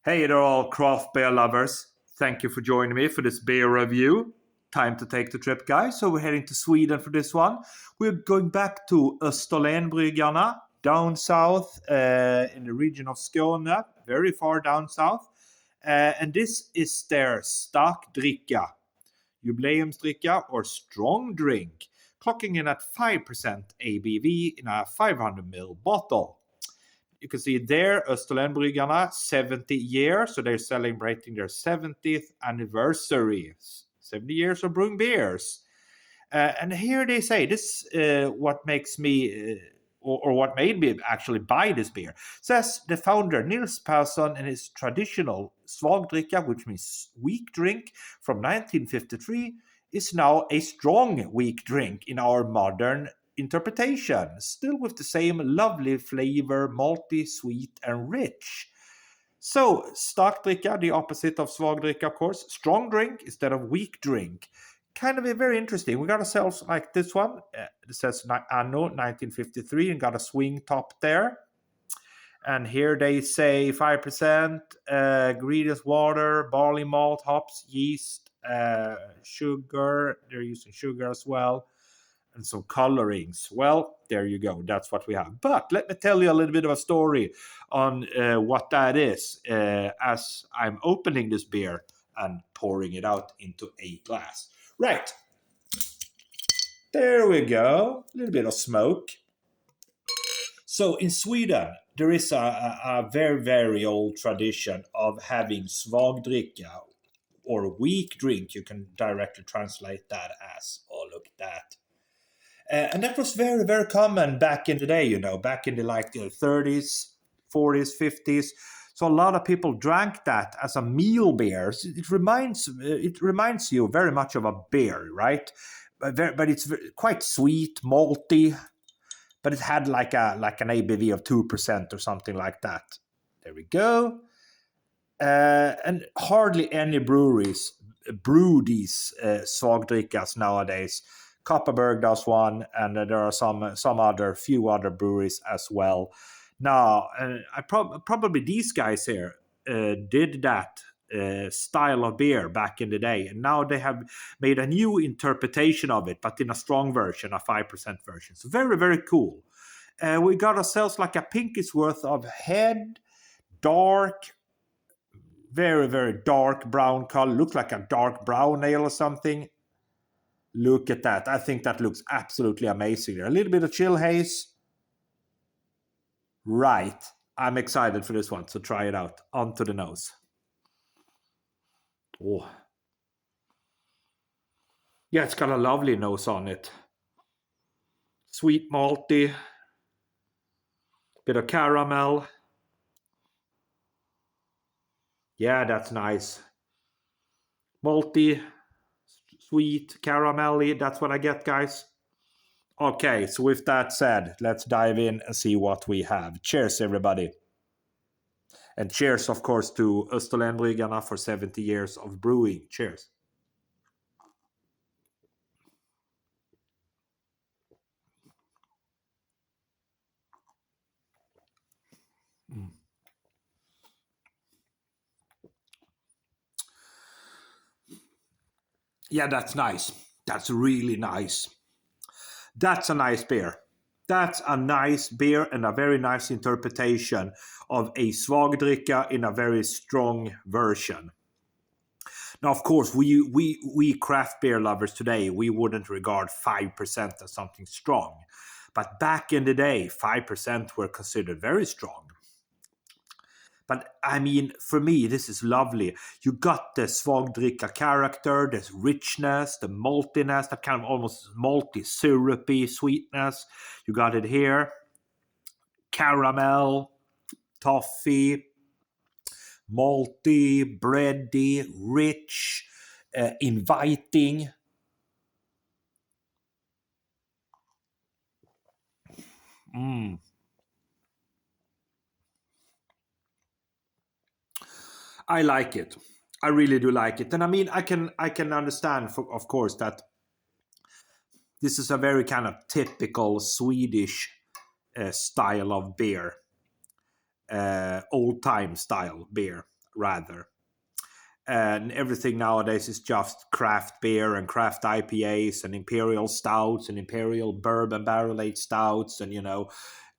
Hey there, all craft beer lovers. Thank you for joining me for this beer review. Time to take the trip, guys. So we're heading to Sweden for this one. We're going back to Österlenbryggarna, down south in the region of Skåne, very far down south. And this is their Starkdricka, Jubileumsdricka or strong drink, clocking in at 5% ABV in a 500ml bottle. You can see there, Österlenbryggarna, 70 years. So they're celebrating their 70th anniversary. 70 years of brewing beers. And here they say, this what makes me, or what made me actually buy this beer. Says the founder, Nils Persson, and his traditional Starkdricka, which means weak drink, from 1953, is now a strong weak drink in our modern interpretation, still with the same lovely flavor, malty, sweet, and rich. So, Starkdricka, the opposite of Svagdricka, of course, strong drink instead of weak drink. Kind of very interesting. We got ourselves like this one. It says Anno 1953 and got a swing top there. And here they say 5%, ingredients, water, barley malt, hops, yeast, sugar. They're using sugar as well. And some colorings. Well, there you go. That's what we have. But let me tell you a little bit of a story on what that is as I'm opening this beer and pouring it out into a glass. Right. There we go. A little bit of smoke. So in Sweden, there is a very, very old tradition of having svagdricka or weak drink. You can directly translate that as, oh, look at that. And that was very, very common back in the day, back in the 30s, 40s, 50s. So a lot of people drank that as a meal beer. It reminds you very much of a beer, right? But it's quite sweet, malty, but it had like an ABV of 2% or something like that. There we go. And hardly any breweries brew these svagdrickas nowadays. Kopparberg does one, and there are some few other breweries as well. Now, probably these guys here did that style of beer back in the day, and now they have made a new interpretation of it, but in a strong version, a 5% version. So very, very cool. We got ourselves like a pinkish worth of head, dark, very, very dark brown color. Looks like a dark brown ale or something. Look at that. I think that looks absolutely amazing there. A little bit of chill haze. Right. I'm excited for this one, so try it out. Onto the nose. Oh. Yeah, it's got a lovely nose on it. Sweet malty. Bit of caramel. Yeah, that's nice. Malty, sweet, caramelly. That's what I get, guys. Okay, so with that said, let's dive in and see what we have. Cheers, everybody. And cheers, of course, to Österlenbryggarna for 70 years of brewing. Cheers. Yeah, that's nice. That's really nice. That's a nice beer. That's a nice beer and a very nice interpretation of a svagdricka in a very strong version. Now, of course, we craft beer lovers today, we wouldn't regard 5% as something strong. But back in the day, 5% were considered very strong. But I mean, for me, this is lovely. You got the svagdricka character, this richness, the maltiness, that kind of almost malty, syrupy sweetness. You got it here. Caramel, toffee, malty, bready, rich, inviting. I like it. I really do like it. And I mean, I can understand, of course, that this is a very kind of typical Swedish style of beer, old time style beer. rather. And everything nowadays is just craft beer and craft IPAs and imperial stouts and imperial bourbon barrel-aged stouts and,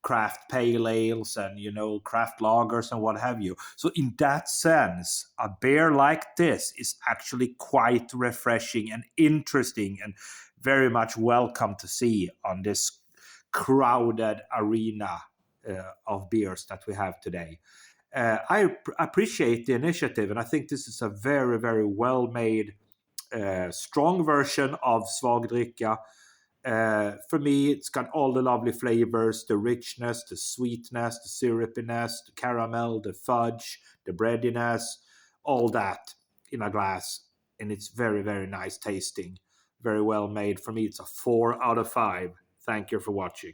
craft pale ales and, craft lagers and what have you. So in that sense, a beer like this is actually quite refreshing and interesting and very much welcome to see on this crowded arena of beers that we have today. I appreciate the initiative, and I think this is a very, very well made, strong version of Starkdricka. For me, it's got all the lovely flavors, the richness, the sweetness, the syrupiness, the caramel, the fudge, the breadiness, all that in a glass. And it's very, very nice tasting, very well made. For me, it's a 4 out of 5. Thank you for watching.